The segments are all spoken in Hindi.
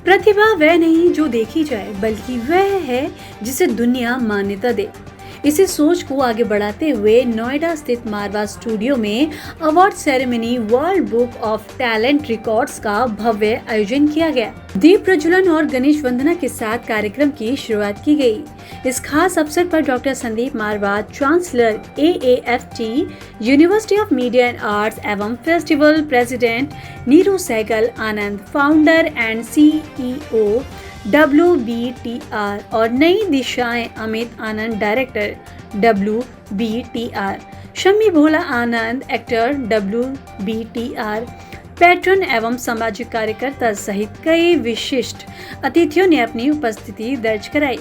प्रतिभा वह नहीं जो देखी जाए, बल्कि वह है जिसे दुनिया मान्यता दे। इसी सोच को आगे बढ़ाते हुए नोएडा स्थित मारवा स्टूडियो में award ceremony world book of talent records का भव्य आयोजन किया गया। दीप प्रज्वलन और गणेश वंदना के साथ कार्यक्रम की शुरुआत की गई। इस खास अवसर पर doctor Sandeep Marwah, chancellor AAFT, university of media and arts एवं festival president Neeru Sehgal Anand, founder and CEO WBTR और नई दिशाएं Amit Anand, director WBTR, Shammi Bhola Anand, actor WBTR, patron एवं सामाजिक कार्यकर्ता सहित कई विशिष्ट अतिथियों ने अपनी उपस्थिति दर्ज कराई।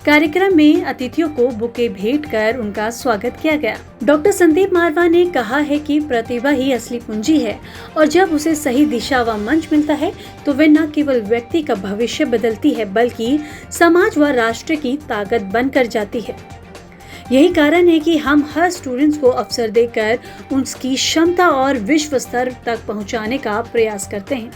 कार्यक्रम में अतिथियों को बुके भेंट कर उनका स्वागत किया गया। डॉक्टर संदीप मारवा ने कहा है कि प्रतिभा ही असली पूंजी है और जब उसे सही दिशा व मंच मिलता है तो वे न केवल व्यक्ति का भविष्य बदलती है, बल्कि समाज व राष्ट्र की ताकत बनकर जाती है। यही कारण है कि हम हर स्टूडेंट्स को अवसर देकर उसकी क्षमता और विश्व स्तर तक पहुंचाने का प्रयास करते हैं।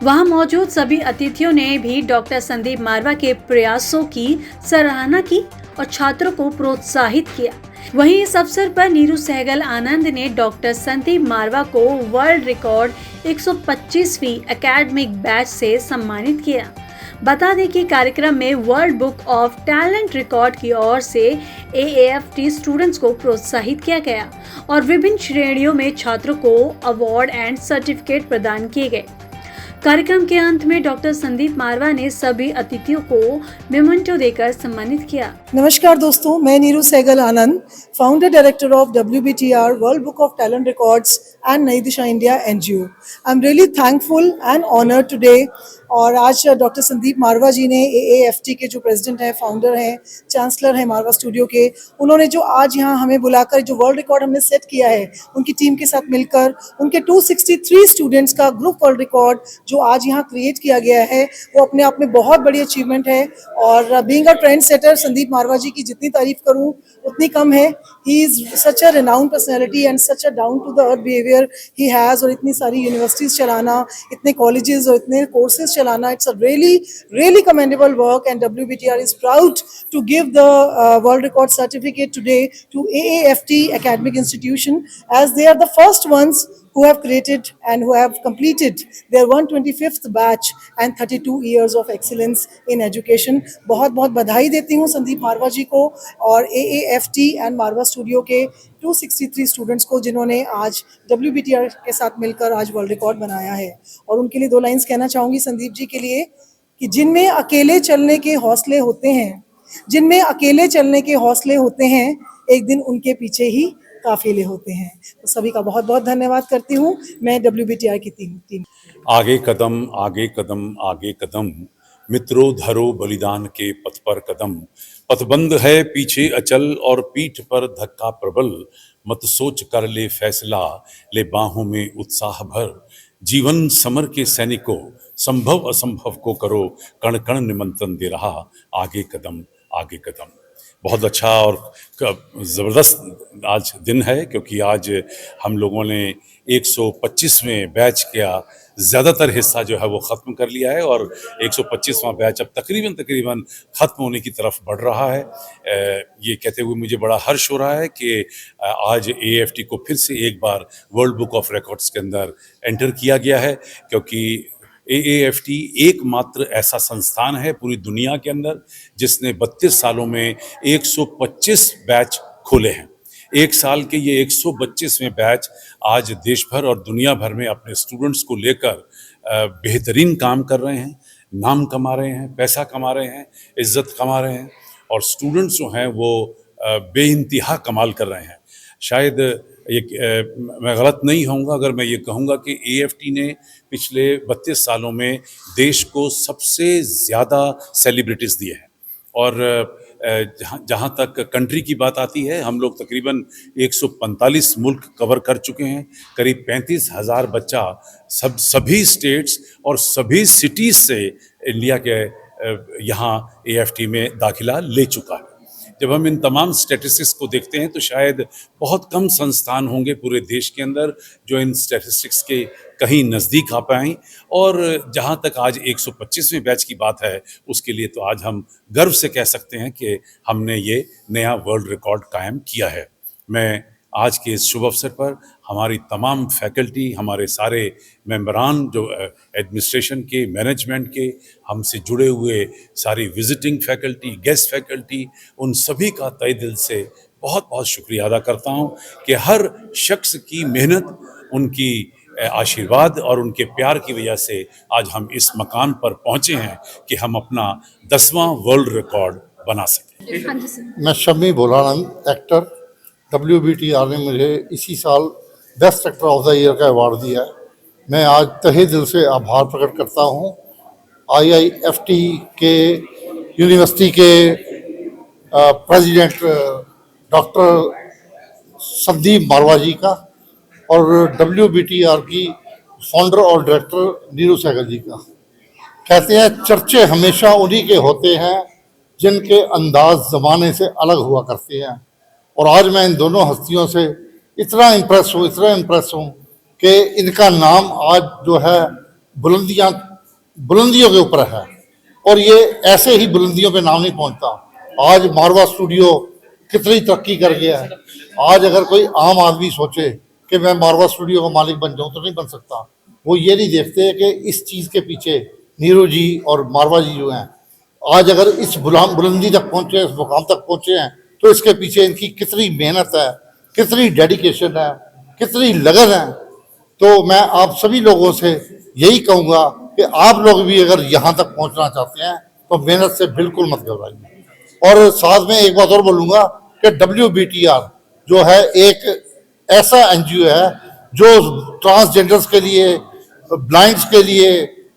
वहां मौजूद सभी अतिथियों ने भी डॉक्टर संदीप मारवा के प्रयासों की सराहना की और छात्रों को प्रोत्साहित किया। वहीं इस अवसर पर नीरू सहगल आनंद ने डॉक्टर संदीप मारवा को वर्ल्ड रिकॉर्ड 125वीं एकेडमिक बैच से सम्मानित किया। बता दें कि कार्यक्रम में world book of talent record की ओर से AAFT स्टूडेंट्स को प्रोत्साहित किया गया और विभिन्न श्रेणियों में छात्रों को अवार्ड एंड सर्टिफिकेट प्रदान किए गए। कार्यक्रम के अंत में डॉक्टर संदीप मारवा ने सभी अतिथियों को मेमेंटो देकर सम्मानित किया। नमस्कार दोस्तों, मैं Neeru Sehgal Anand, founder director of WBTR world book of talent records and Nai Disha India NGO। I am really thankful and honoured today. और आज डॉक्टर संदीप मारवा जी ने, AAFT के जो प्रेसिडेंट हैं, फाउंडर हैं, चांसलर हैं मारवा स्टूडियो के, उन्होंने जो आज यहाँ हमें बुलाकर जो वर्ल्ड रिकॉर्ड हमने सेट किया है, उनकी टीम के साथ मिलकर उनके 263 स्टूडेंट्स का ग्रुप वर्ल्ड रिकॉर्ड जो आज यहाँ क्रिएट किया गया है, वो अपने आप में बहुत बड़ी अचीवमेंट है। और being a trend setter, Sandeep Marwah ji की जितनी तारीफ करूँ उतनी कम है। He is such a renowned personality and such a down to the earth behaviour he has. और इतनी सारी यूनिवर्सिटीज चलाना, इतने कॉलेजेस और इतने कोर्सेज चलाना, it's a really commendable work, and WBTR is proud to give the world record certificate today to AAFT academic institution, as they are the first ones who have created and who have completed their 125th batch and 32 years of excellence in education। बहुत बहुत बधाई देती हूँ संदीप मारवा जी को और AAFT एंड मारवा स्टूडियो के 263 स्टूडेंट्स को, जिन्होंने आज WBTR के साथ मिलकर आज वर्ल्ड रिकॉर्ड बनाया है। और उनके लिए 2 लाइन्स कहना चाहूँगी संदीप जी के लिए कि जिनमें अकेले चलने के हौसले होते हैं, जिनमें अकेले चलने के हौसले होते हैं, एक दिन उनके पीछे ही काफिले होते हैं। तो सभी का बहुत बहुत धन्यवाद करती हूँ मैं WBTR की टीम। आगे कदम आगे कदम आगे कदम, मित्रों धरो बलिदान के पथ पर कदम। पथबंद है पीछे अचल और पीठ पर धक्का प्रबल, मत सोच कर ले फैसला, ले बाहों में उत्साह भर। जीवन समर के सैनिकों, संभव असंभव को करो, कण कण निमंत्रण दे रहा, आगे कदम आगे कदम। बहुत अच्छा और ज़बरदस्त आज दिन है, क्योंकि आज हम लोगों ने 125वें बैच का ज़्यादातर हिस्सा जो है वो ख़त्म कर लिया है और 125वां बैच अब तकरीबन ख़त्म होने की तरफ बढ़ रहा है। ये कहते हुए मुझे बड़ा हर्ष हो रहा है कि आज AAFT को फिर से एक बार वर्ल्ड बुक ऑफ रिकॉर्ड्स के अंदर एंटर किया गया है, क्योंकि AAFT एकमात्र ऐसा संस्थान है पूरी दुनिया के अंदर जिसने 32 सालों में 125 बैच खोले हैं। एक साल के ये 125वें बैच आज देश भर और दुनिया भर में अपने स्टूडेंट्स को लेकर बेहतरीन काम कर रहे हैं, नाम कमा रहे हैं, पैसा कमा रहे हैं, इज्जत कमा रहे हैं, और स्टूडेंट्स जो हैं वो बेइंतहा कमाल कर रहे हैं। शायद मैं गलत नहीं होऊंगा अगर मैं ये कहूँगा कि AAFT ने पिछले 32 सालों में देश को सबसे ज़्यादा सेलिब्रिटीज़ दिए हैं। और जहाँ तक कंट्री की बात आती है, हम लोग तकरीबन 145 मुल्क कवर कर चुके हैं। करीब 35,000 बच्चा सभी स्टेट्स और सभी सिटीज़ से इंडिया के यहाँ AAFT में दाखिला ले चुका है। जब हम इन तमाम स्टैटिस्टिक्स को देखते हैं तो शायद बहुत कम संस्थान होंगे पूरे देश के अंदर जो इन स्टैटिस्टिक्स के कहीं नज़दीक आ पाएँ। और जहाँ तक आज 125वें बैच की बात है, उसके लिए तो आज हम गर्व से कह सकते हैं कि हमने ये नया वर्ल्ड रिकॉर्ड कायम किया है। मैं आज के इस शुभ अवसर पर हमारी तमाम फैकल्टी, हमारे सारे मेंबरान जो एडमिनिस्ट्रेशन के, मैनेजमेंट के, हमसे जुड़े हुए सारी विजिटिंग फैकल्टी, गेस्ट फैकल्टी, उन सभी का तहे दिल से बहुत बहुत शुक्रिया अदा करता हूं कि हर शख्स की मेहनत, उनकी आशीर्वाद और उनके प्यार की वजह से आज हम इस मकाम पर पहुंचे हैं कि हम अपना 10वां वर्ल्ड रिकॉर्ड बना सकें। हाँ जी सर। मैं शम्मी भोलानंद, एक्टर। WBTR ने मुझे इसी साल best actor of the year का अवार्ड दिया है। मैं आज तहे दिल से आभार प्रकट करता हूँ IIFT के यूनिवर्सिटी के प्रेसिडेंट डॉक्टर संदीप मारवा जी का और WBTR की फाउंडर और डायरेक्टर नीरू सहगल जी का। कहते हैं चर्चे हमेशा उन्हीं के होते हैं जिनके अंदाज ज़माने से अलग हुआ करते हैं, और आज मैं इन दोनों हस्तियों से इतना इम्प्रेस हूँ कि इनका नाम आज जो है बुलंदियों के ऊपर है, और ये ऐसे ही बुलंदियों पे नाम नहीं पहुँचता। आज मारवा स्टूडियो कितनी तरक्की कर गया है। आज अगर कोई आम आदमी सोचे कि मैं मारवा स्टूडियो का मालिक बन जाऊँ तो नहीं बन सकता। वो ये नहीं देखते कि इस चीज़ के पीछे नीरू जी और मारवा जी जो हैं, आज अगर इस बुलंदी तक पहुँचे, इस मुकाम तक पहुँचे हैं, तो इसके पीछे इनकी कितनी मेहनत है, कितनी डेडिकेशन है, कितनी लगन है। तो मैं आप सभी लोगों से यही कहूँगा कि आप लोग भी अगर यहाँ तक पहुँचना चाहते हैं तो मेहनत से बिल्कुल मत घबराइए। और साथ में एक बात और बोलूँगा कि WBTR जो है एक ऐसा NGO है जो ट्रांसजेंडर्स के लिए, ब्लाइंड्स के लिए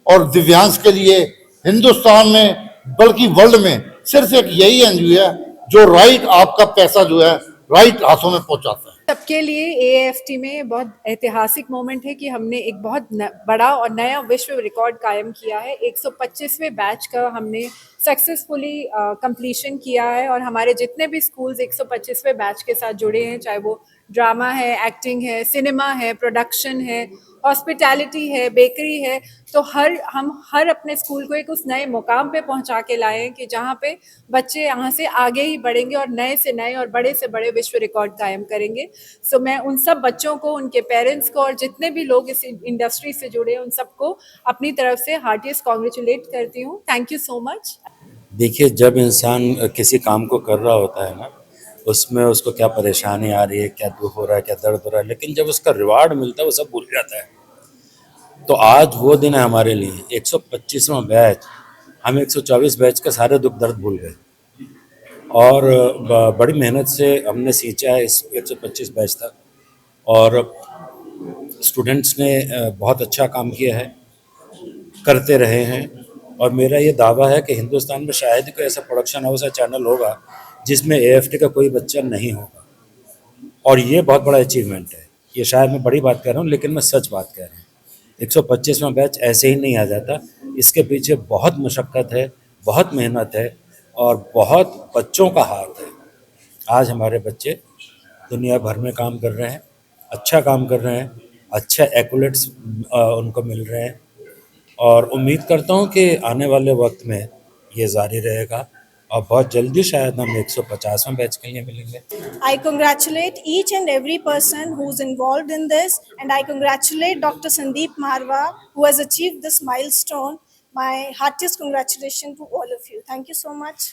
और दिव्यांग के लिए हिंदुस्तान में बल्कि वर्ल्ड में सिर्फ एक यही NGO है जो राइट आपका पैसा जो है राइट हाथों में पहुंचाता है। सबके लिए AIFT में बहुत ऐतिहासिक मोमेंट है कि हमने एक बहुत बड़ा और नया विश्व रिकॉर्ड कायम किया है। 125वें बैच का हमने सक्सेसफुली कंप्लीशन किया है, और हमारे जितने भी स्कूल्स 125वें बैच के साथ जुड़े हैं, चाहे वो ड्रामा है, एक्टिंग है, सिनेमा है, प्रोडक्शन है, हॉस्पिटैलिटी है, बेकरी है, तो हम हर अपने स्कूल को एक उस नए मुकाम पे पहुंचा के लाए हैं कि जहाँ पे बच्चे यहाँ से आगे ही बढ़ेंगे और नए से नए और बड़े से बड़े विश्व रिकॉर्ड कायम करेंगे। सो मैं उन सब बच्चों को, उनके पेरेंट्स को और जितने भी लोग इस इंडस्ट्री से जुड़े हैं उन सबको अपनी तरफ से हार्टिएस्ट कॉन्ग्रेचुलेट करती हूँ। Thank you so much. देखिए, जब इंसान किसी काम को कर रहा होता है ना, उसमें उसको क्या परेशानी आ रही है, क्या दुख हो रहा है, क्या दर्द हो रहा है, लेकिन जब उसका रिवार्ड मिलता है वो सब भूल जाता है। तो आज वो दिन है हमारे लिए, 125वां बैच। हम 124 बैच का सारे दुख दर्द भूल गए, और बड़ी मेहनत से हमने सींचा है इस 125 बैच तक, और स्टूडेंट्स ने बहुत अच्छा काम किया है, करते रहे हैं। और मेरा ये दावा है कि हिंदुस्तान में शायद ही कोई ऐसा प्रोडक्शन हाउस या चैनल होगा जिसमें AIFT का कोई बच्चा नहीं होगा, और ये बहुत बड़ा अचीवमेंट है। ये शायद मैं बड़ी बात कर रहा हूँ, लेकिन मैं सच बात कह रहा हूँ। 125वां बैच ऐसे ही नहीं आ जाता, इसके पीछे बहुत मशक्क़त है, बहुत मेहनत है और बहुत बच्चों का हाथ है। आज हमारे बच्चे दुनिया भर में काम कर रहे हैं, अच्छा काम कर रहे हैं, अच्छे एक्colades उनको मिल रहे हैं, और उम्मीद करता हूँ कि आने वाले वक्त में ये जारी रहेगा, और बहुत जल्दी शायद हम 150वां बैच के लिए मिलेंगे। I congratulate each and every person who's involved in this, and I congratulate Dr. Sandeep Marwa who has achieved this milestone. My heartiest congratulations to all of you. Thank you so much.